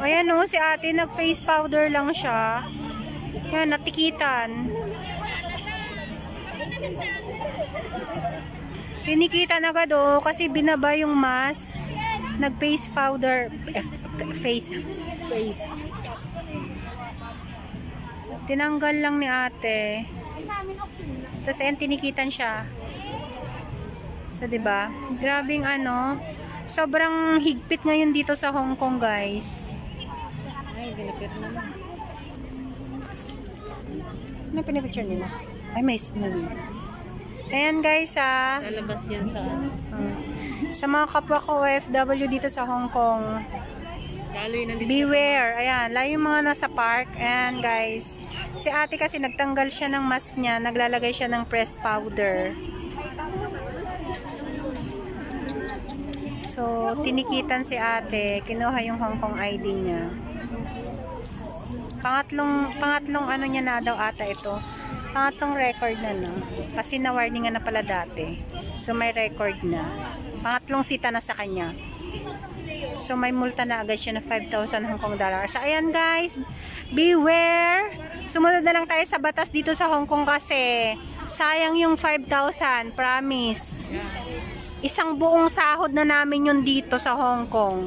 Ayan o, si ate nag-face powder lang siya. Yan, natikitan. Tinikitan agad o, kasi binaba yung mask. Nag-face powder. Face. Tinanggal lang ni ate. Tapos ayan, tinikitan siya. So, diba? Grabing ano. Sobrang higpit ngayon dito sa Hong Kong, guys. Ay, binipit naman. Ano pinipicture nila? Ay, may smoothie. Ayan, guys, ah. Lalabas yan sa ano. Sa mga kapwa ko OFW dito sa Hong Kong. Lalo yun nandito. Beware. Ayan, lalo yung mga nasa park. Ayan, guys. Si ate kasi nagtanggal siya ng mask niya. Naglalagay siya ng pressed powder. So, tinikitan si ate. Kinuha yung Hong Kong ID niya. Pangatlong ano niya na daw ata ito. Pangatlong record na, no? Kasi na-warningan na pala dati. So, may record na. Pangatlong sita na sa kanya. So, may multa na agad siya na 5,000 Hong Kong dollars. So, ayan guys. Beware! Sumunod na lang tayo sa batas dito sa Hong Kong kasi sayang yung 5,000. Promise. Isang buong sahod na namin yun dito sa Hong Kong.